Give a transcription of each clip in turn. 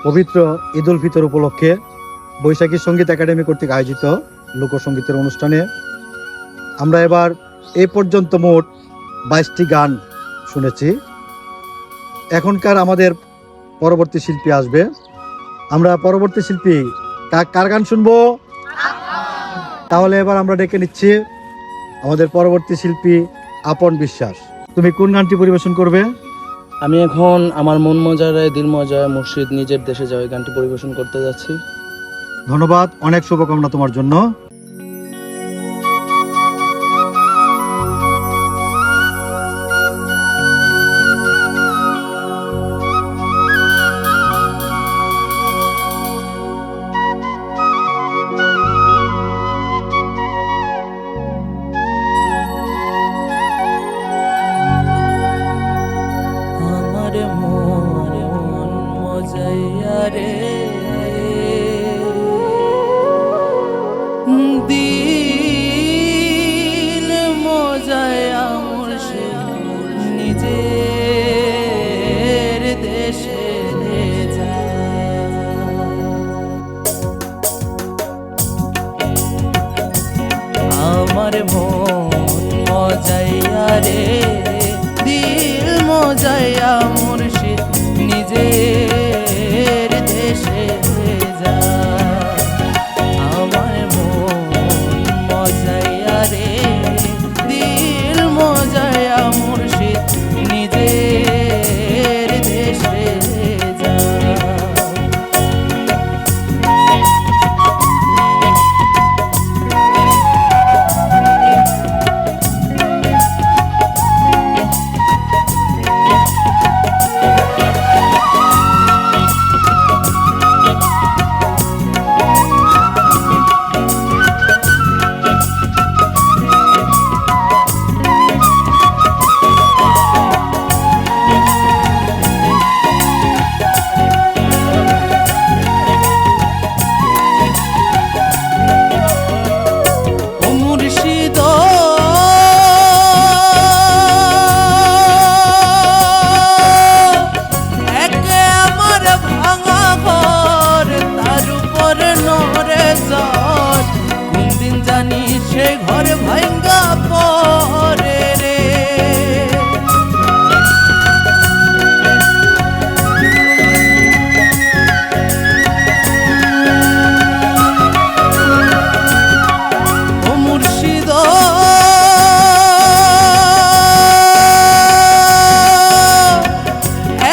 পবিত্র ঈদ উল ফিতর উপলক্ষে বৈশাখী সঙ্গীত একাডেমি কর্তৃক আয়োজিত লোকসঙ্গীতের অনুষ্ঠানে আমরা এবার এই পর্যন্ত মোট 22টি গান শুনেছি। এখনকার আমাদের পরবর্তী শিল্পী আসবে। আমরা পরবর্তী শিল্পী কার গান শুনবো? তাহলে এবার আমরা ডেকে নিচ্ছি আমাদের পরবর্তী শিল্পী আপন বিশ্বাস। তুমি কোন গানটি পরিবেশন করবে? আমি এখন আমার মন মজায় দিল মজায় মুর্শিদ নিজের দেশে যাওয়া গানটি পরিবেশন করতে যাচ্ছি। ধন্যবাদ, অনেক শুভকামনা তোমার জন্য। দিল মজায়া মুর্শিদ নিজের দেশে আমার মন মজাইয়া রে, দিল মজাইয়া মুর্শিদ নিজের দেশে যা। আমার মন মজাইয়া রে, দিল মজাইয়া মুর্শিদ নিজের দেশে যা। সে ঘর ভাঙ্গা পরে রে, ও মুর্শিদ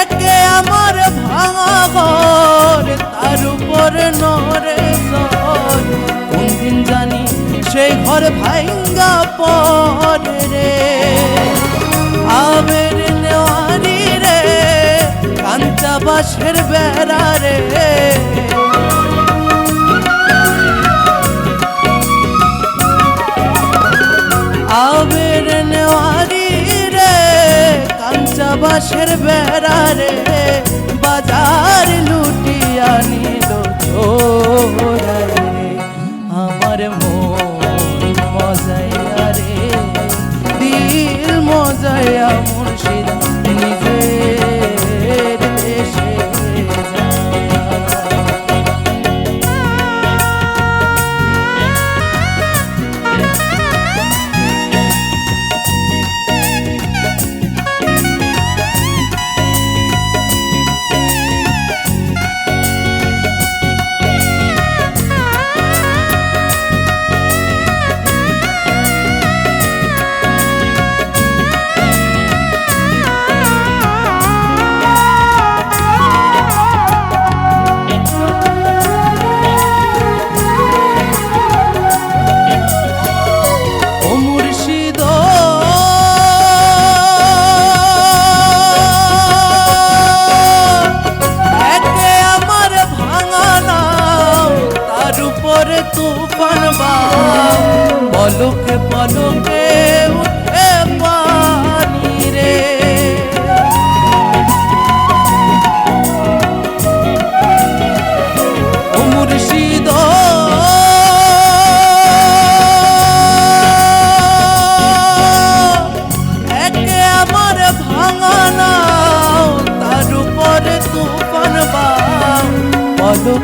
একে আমার ভাঙা ঘর, তার উপর নরে সর। কোন দিন জানি সেই ঘর ভাঙ্গা পড়ে রে, আবের নেওয়ারি রে, কাঞ্চা বাঁশের বেড়া রে। আবের নেওয়ারি রে, কাঞ্চা বাঁশের বেড়া রে, বাজার লুটিয়া নিল চোরা রে। আমার মন মজাইয়া রে, দিল মজাইয়া মুর্শিদ নিজের দেশে যা।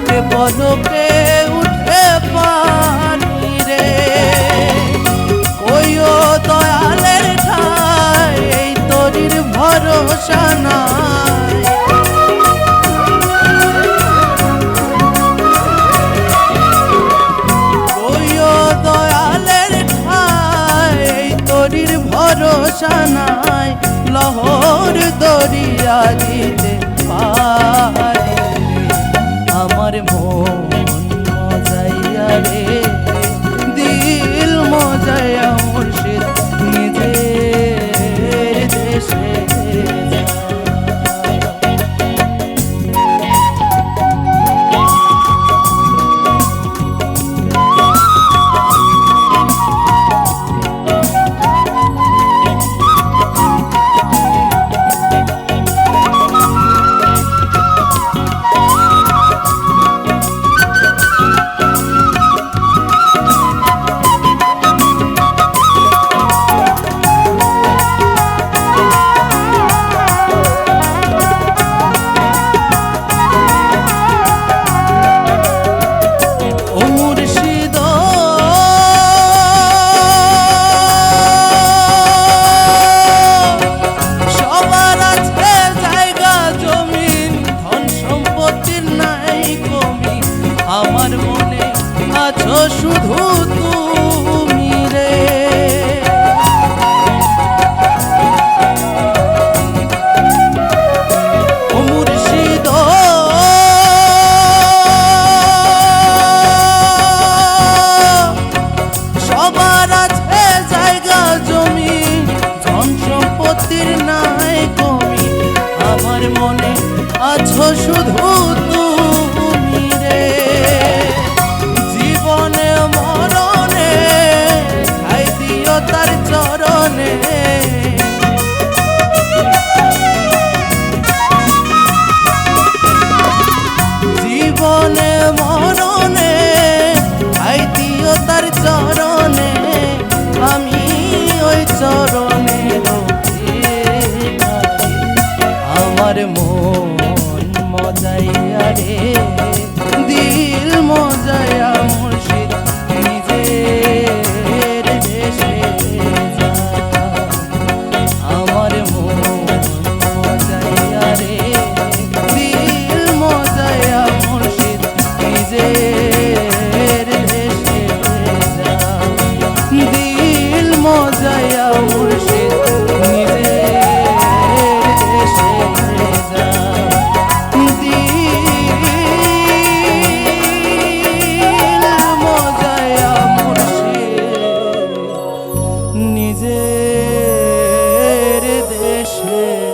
পলকে পলকে উঠে পানি রে, কইও দয়ালের ঠাই এই তরির ভরসা নাই। কইও দয়ালের ঠাই এই তরির ভরসা নাই, লহর দরিয়া দিতে পারে আমার মন মজাইয়া রে, দিল মজাইয়া মুর্শিদ নিজের দেশে যা। আমার মনে আছো শুধু তুমি রে, ও মুর্শিদ সবার আছে জায়গা জমি, ধন সম্পত্তির নাই কমি, আমার মনে আছো শুধু তুমি রে। জীবনে মরণে ঠাই দিও তার চরণে, জীবনে মরণে ঠাই দিও তার চরণে, আমি ওই চরণে আমার মন মজাইয়া রে, দিল মজাইয়া মুর্শিদ নিজের দেশে যা। আমার মন মজাইয়া রে, দিল মজাইয়া মুর্শিদ নিজের দেশে যা, দিল মজাইয়া মুর্শিদ নিজের দেশে যা, নিজের দেশে।